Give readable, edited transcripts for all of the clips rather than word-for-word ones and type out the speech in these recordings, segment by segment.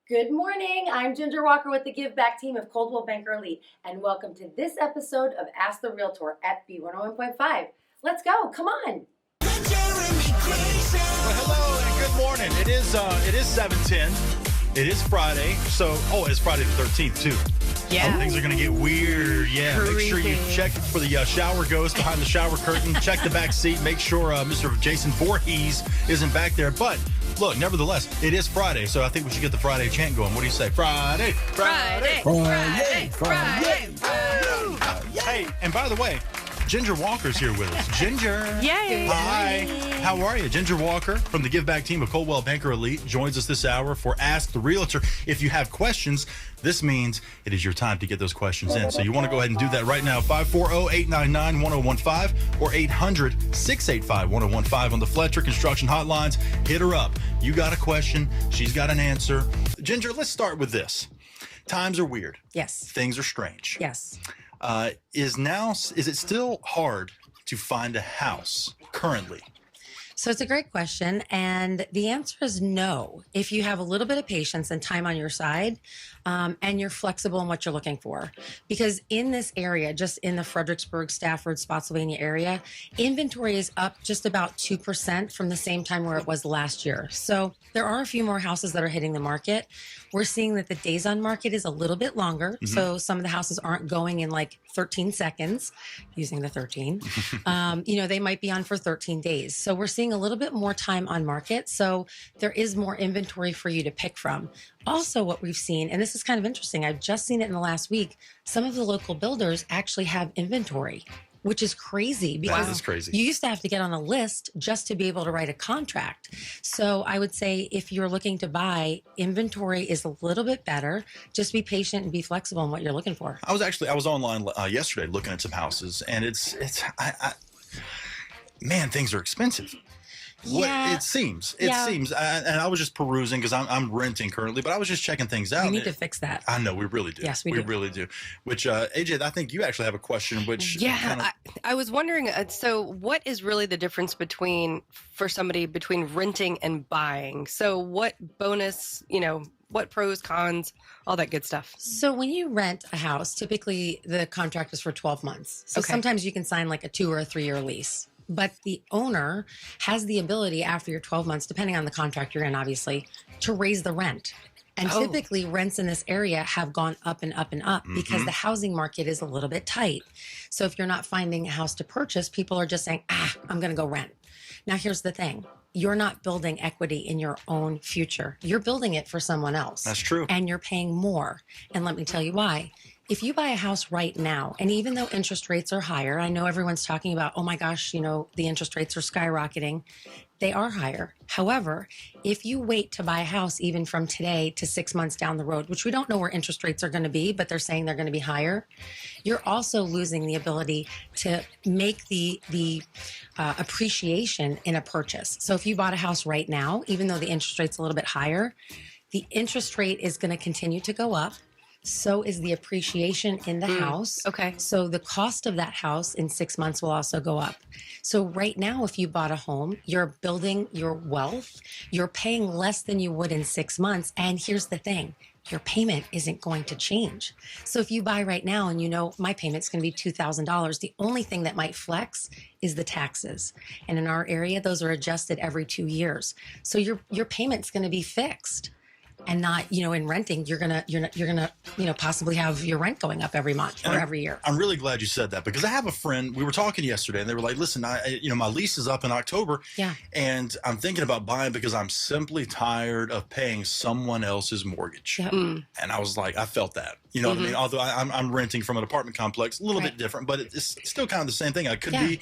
Good morning. I'm Ginger Walker with the Give Back team of Coldwell Banker Elite, and welcome to this episode of Ask the Realtor at B101.5. Let's go. Come on. Well, hello and good morning. It is 7:10. It is Friday. So, it's Friday the 13th too. Yeah. Things are going to get weird. Yeah. Creepy. Make sure you check for the shower ghost behind the shower curtain. Check the back seat. Make sure Mr. Jason Voorhees isn't back there. But look, nevertheless, it is Friday, so I think we should get the Friday chant going. What do you say? Friday, Friday, Friday, Friday, Friday. Hey, and by the way, Ginger Walker's here with us. Ginger. Yay. Hi. How are you? Ginger Walker from the Give Back team of Coldwell Banker Elite joins us this hour for Ask the Realtor. If you have questions, this means it is your time to get those questions in. So you want to go ahead and do that right now. 540-899-1015 or 800-685-1015 on the Fletcher Construction Hotlines. Hit her up. You got a question. She's got an answer. Ginger, let's start with this. Times are weird. Yes. Things are strange. Yes. Is it still hard to find a house currently? So it's a great question. And the answer is no. If you have a little bit of patience and time on your side, and you're flexible in what you're looking for. Because in this area, just in the Fredericksburg, Stafford, Spotsylvania area, inventory is up just about 2% from the same time where it was last year. So there are a few more houses that are hitting the market. We're seeing that the days on market is a little bit longer. Mm-hmm. So some of the houses aren't going in like 13 seconds, using the 13. They might be on for 13 days. So we're seeing a little bit more time on market. So there is more inventory for you to pick from. Also, what we've seen, and this is kind of interesting, I've just seen it in the last week, some of the local builders actually have inventory, which is crazy because that is crazy. You used to have to get on a list just to be able to write a contract. So I would say if you're looking to buy, inventory is a little bit better. Just be patient and be flexible in what you're looking for. I was online yesterday looking at some houses, and man, things are expensive. Yeah. It seems. And I was just perusing because I'm renting currently, but I was just checking things out. We need to fix that. I know we really do. Yes, we do. We really do. Which AJ, I think you actually have a question. Which I was wondering. So, what is really the difference between renting and buying? So, what bonus? What pros, cons, all that good stuff. So when you rent a house, typically the contract is for 12 months. So sometimes you can sign like a 2 or a 3 year lease. But the owner has the ability after your 12 months, depending on the contract you're in, obviously, to raise the rent. And typically rents in this area have gone up and up and up because the housing market is a little bit tight. So if you're not finding a house to purchase, people are just saying, I'm going to go rent. Now, here's the thing. You're not building equity in your own future. You're building it for someone else. That's true. And you're paying more. And let me tell you why. If you buy a house right now, and even though interest rates are higher, I know everyone's talking about, oh my gosh, the interest rates are skyrocketing. They are higher. However, if you wait to buy a house even from today to 6 months down the road, which we don't know where interest rates are going to be, but they're saying they're going to be higher, you're also losing the ability to make the appreciation in a purchase. So if you bought a house right now, even though the interest rate's a little bit higher, the interest rate is going to continue to go up. So is the appreciation in the house. Okay. So the cost of that house in 6 months will also go up. So right now, if you bought a home, you're building your wealth. You're paying less than you would in 6 months. And here's the thing. Your payment isn't going to change. So if you buy right now and my payment's going to be $2,000, the only thing that might flex is the taxes. And in our area, those are adjusted every 2 years. So your payment's going to be fixed. And not, in renting, you're gonna, possibly have your rent going up every month or every year. I'm really glad you said that because I have a friend. We were talking yesterday, and they were like, "Listen, my lease is up in October, and I'm thinking about buying because I'm simply tired of paying someone else's mortgage." Yep. And I was like, I felt that. You know what I mean? Although I'm renting from an apartment complex, a little bit different, but it's still kind of the same thing. I could be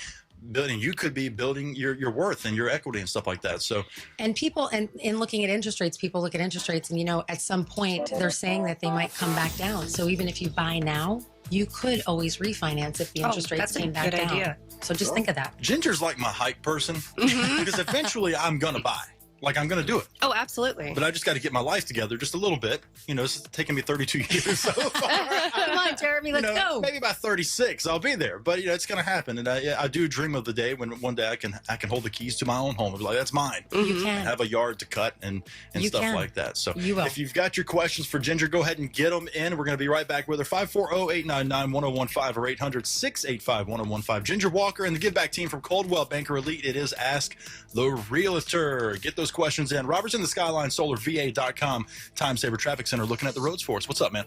building, you could be building your worth and your equity and stuff like that. So, and people, and in looking at interest rates, people look at interest rates and, at some point they're saying that they might come back down. So even if you buy now, you could always refinance if the interest rates came back down. Idea. So just think of that. Ginger's like my hype person because eventually I'm going to buy. like I'm going to do it. Oh, absolutely. But I just got to get my life together just a little bit. You know, it's taken me 32 years so far. Come on, Jeremy, let's go. Maybe by 36, I'll be there. But, it's going to happen. And I do dream of the day when one day I can hold the keys to my own home and be like, that's mine. You can. And have a yard to cut and You stuff can. like that. So You will. if you've got your questions for Ginger, go ahead and get them in. We're going to be right back with her. 540-899-1015 or 800-685-1015. Ginger Walker and the Give Back team from Coldwell Banker Elite. It is Ask the Realtor. Get those questions in. Robert's in the SkylineSolarVA.com Time Saver Traffic Center looking at the roads for us. What's up, man?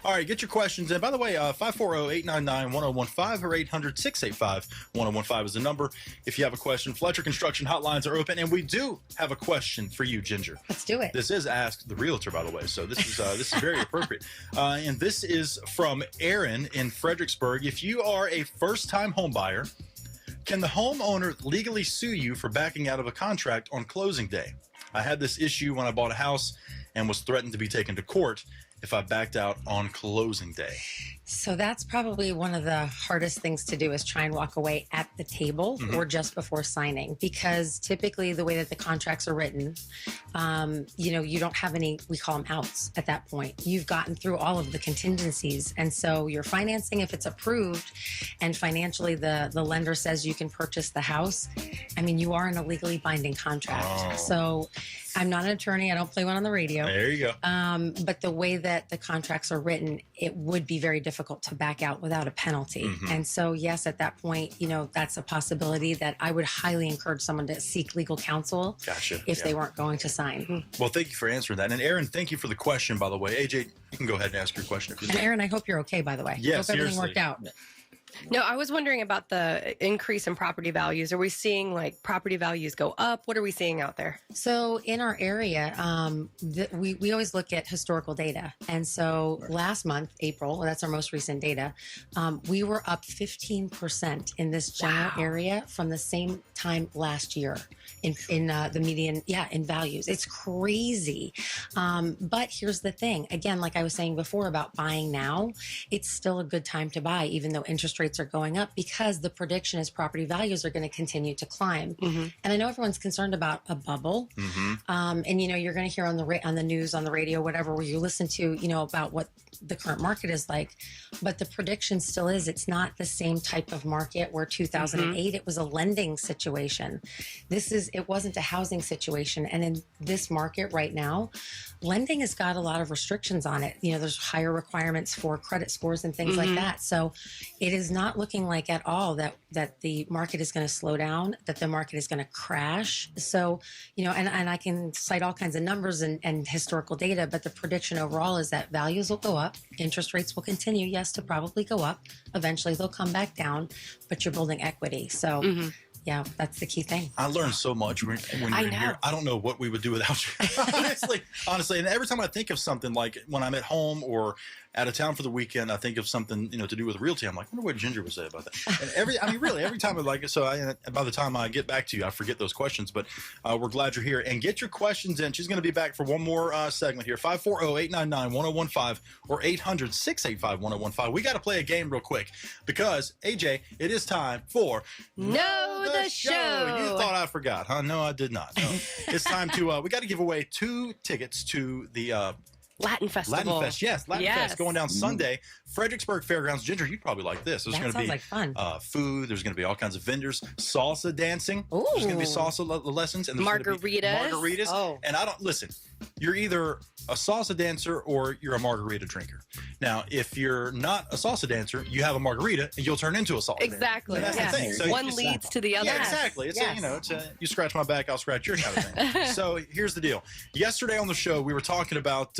All right, get your questions in. By the way, 540-899-1015 or 800-685-1015 is the number. If you have a question, Fletcher Construction hotlines are open, and we do have a question for you, Ginger. Let's do it. This is Ask the Realtor, by the way, so this is very appropriate. And this is from Aaron in Fredericksburg. If you are a first-time home buyer, can the homeowner legally sue you for backing out of a contract on closing day? I had this issue when I bought a house and was threatened to be taken to court if I backed out on closing day. So that's probably one of the hardest things to do is try and walk away at the table or just before signing, because typically the way that the contracts are written, you don't have any, we call them outs at that point. You've gotten through all of the contingencies. And so your financing, if it's approved and financially the lender says you can purchase the house, I mean, you are in a legally binding contract. Oh. So I'm not an attorney. I don't play one on the radio. There you go. But the way that the contracts are written, it would be very difficult to back out without a penalty. And so, yes, at that point, that's a possibility that I would highly encourage someone to seek legal counsel Gotcha. if Yeah. they weren't going to sign. Well, thank you for answering that. And Aaron, thank you for the question, by the way. AJ, you can go ahead and ask your question if you And like. Aaron, I hope you're okay, by the way. Yeah, hope everything seriously. worked out. No, I was wondering about the increase in property values. Are we seeing like property values go up? What are we seeing out there? So in our area, we always look at historical data. And so last month, April, that's our most recent data, we were up 15% in this general area from the same time last year in the median, in values. It's crazy. But here's the thing. Again, like I was saying before about buying now, it's still a good time to buy, even though interest rates are going up, because the prediction is property values are going to continue to climb. And I know everyone's concerned about a bubble. And you're going to hear on the news, on the radio, whatever, where you listen to, about what the current market is like. But the prediction still is it's not the same type of market where 2008, it was a lending situation. It wasn't a housing situation. And in this market right now, lending has got a lot of restrictions on it. There's higher requirements for credit scores and things like that. So it is not looking like at all that the market is going to slow down, that the market is going to crash. So, and I can cite all kinds of numbers and historical data, but the prediction overall is that values will go up. Interest rates will continue, yes, to probably go up. Eventually they'll come back down, but you're building equity. So yeah, that's the key thing. I learned so much when you're in here. I don't know what we would do without you. honestly. And every time I think of something, like when I'm at home or out of town for the weekend, I think of something, to do with realty. I'm like, I wonder what Ginger would say about that. And every time by the time I get back to you, I forget those questions, but we're glad you're here. And get your questions in. She's going to be back for one more segment here. 540-899-1015 or 800-685-1015. We got to play a game real quick because, AJ, it is time for Know the Show. You thought I forgot, huh? No, I did not. No. It's time to, we got to give away 2 tickets to the Latin Festival. Latin Fest, yes. Latin Fest going down Sunday. Fredericksburg Fairgrounds. Ginger, you'd probably like this. There's going to be like fun. Food. There's going to be all kinds of vendors. Salsa dancing. Ooh. There's going to be salsa lessons. And there's Margaritas. Margaritas. Oh. And listen, you're either a salsa dancer or you're a margarita drinker. Now, if you're not a salsa dancer, you have a margarita and you'll turn into a salsa Exactly. dancer. And that's the thing. So one leads to the other. Yeah, exactly. It's you scratch my back, I'll scratch your kind of thing. So here's the deal. Yesterday on the show, we were talking about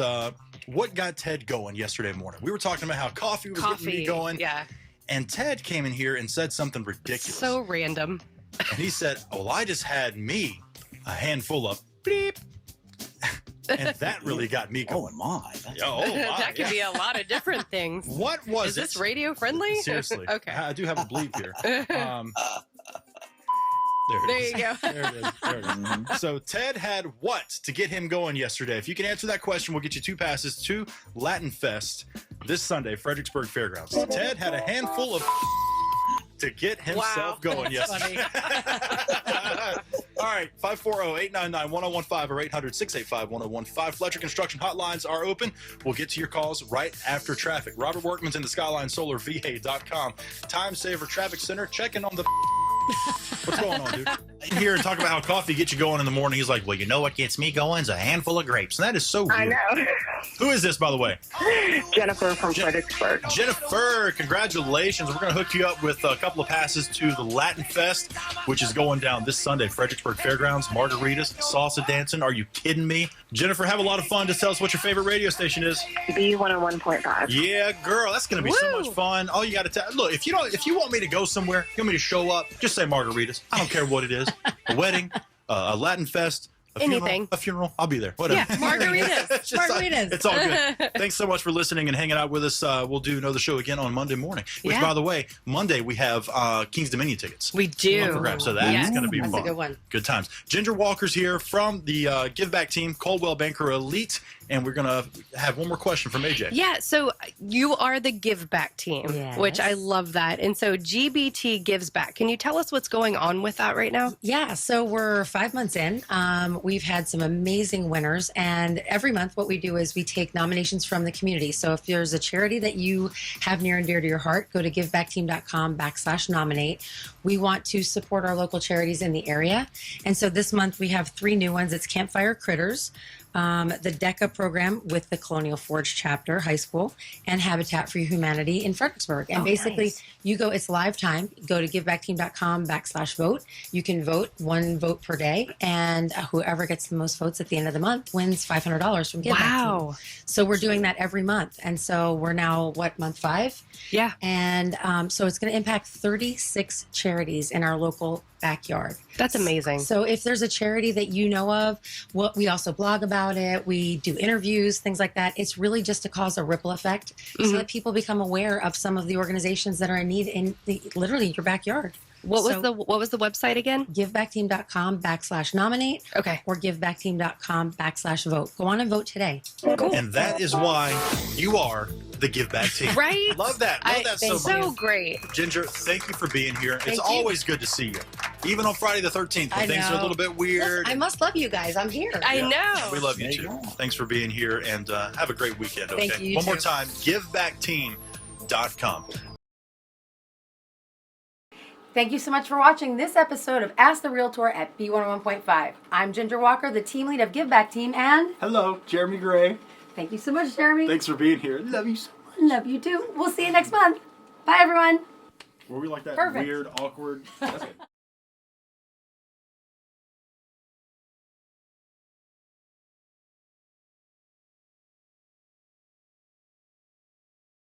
what got Ted going yesterday morning. We were talking about how coffee was getting me going. Yeah. And Ted came in here and said something ridiculous. So random. And he said, well, I just had me a handful of beep. And that really got me going. Oh, my. That could be a lot of different things. What was Is this radio friendly? Seriously. Okay. I do have a bleep here. There There it you go. is. There it is. There it is. So Ted had what to get him going yesterday? If you can answer that question, we'll get you 2 passes to Latin Fest this Sunday, Fredericksburg Fairgrounds. Ted had a handful of to get himself going yesterday. All right, 540-899-1015 or 800-685-1015. Fletcher Construction hotlines are open. We'll get to your calls right after traffic. Robert Workman's in the SkylineSolarVA.com. Time Saver Traffic Center checking on the... What's going on, dude? Here and talk about how coffee gets you going in the morning. He's like, well, you know what gets me going is a handful of grapes. And that is so weird. I know. Who is this, by the way? Jennifer from Fredericksburg. Jennifer, congratulations. We're going to hook you up with a couple of passes to the Latin Fest, which is going down this Sunday, Fredericksburg Fairgrounds, margaritas, salsa dancing. Are you kidding me? Jennifer, have a lot of fun. Just tell us what your favorite radio station is. B101.5. Yeah, girl, that's going to be so much fun. All you got to tell, look, if you want me to go somewhere, you want me to show up, just say margaritas. I don't care what it is. A wedding, a Latin Fest, Anything. A funeral, I'll be there. Whatever. Yeah, margaritas. It's just, Margaritas. It's all good. Thanks so much for listening and hanging out with us. We'll do another show again on Monday morning. Which, Yeah. by the way, Monday we have King's Dominion tickets. We do. Up for grabs, so that's going to be That's fun. a good one. Good times. Ginger Walker's here from the Give Back team, Coldwell Banker Elite, and we're going to have one more question from AJ. Yeah, so you are the Give Back team, which I Yes. love that. And so GBT Gives Back. Can you tell us what's going on with that right now? Yeah, so we're 5 months in. We've had some amazing winners, and every month what we do is we take nominations from the community. So if there's a charity that you have near and dear to your heart, go to givebackteam.com/nominate. We want to support our local charities in the area. And so this month we have 3 new ones. It's CAMPFIRE Critters, the DECA program with the Colonial Forge chapter, high school, and Habitat for Humanity in Fredericksburg. And basically, nice. you go, it's live time. Go to givebackteam.com/vote. You can vote 1 vote per day, and whoever gets the most votes at the end of the month wins $500 from Give Back Team. Wow. So we're doing that every month. And so we're now, month 5? Yeah. And so it's going to impact 36 charities in our local backyard. That's amazing. So if there's a charity that you know of, we also blog about it. We do interviews, things like that. It's really just to cause a ripple effect so that people become aware of some of the organizations that are in need in literally your backyard. What was the website again? Givebackteam.com/nominate Okay. or givebackteam.com/vote. Go on and vote today. Cool. And that is why you are the Give Back team. Right? Love that. Love that so much. So great. Ginger, thank you for being here. It's Thank you. always good to see you. Even on Friday the 13th when I things are a know. little bit weird. I must love you guys. I'm here. I know. We love you There you too. go. Thanks for being here and have a great weekend. Okay. Thank you, you One more too. time, givebackteam.com. Thank you so much for watching this episode of Ask the Realtor at B101.5. I'm Ginger Walker, the team lead of Give Back Team, and Hello, Jeremy Gray. thank you so much, Jeremy. Thanks for being here. Love you so much. Love you too. We'll see you next month. Bye, everyone. Were we like that Perfect. weird, awkward? That's it.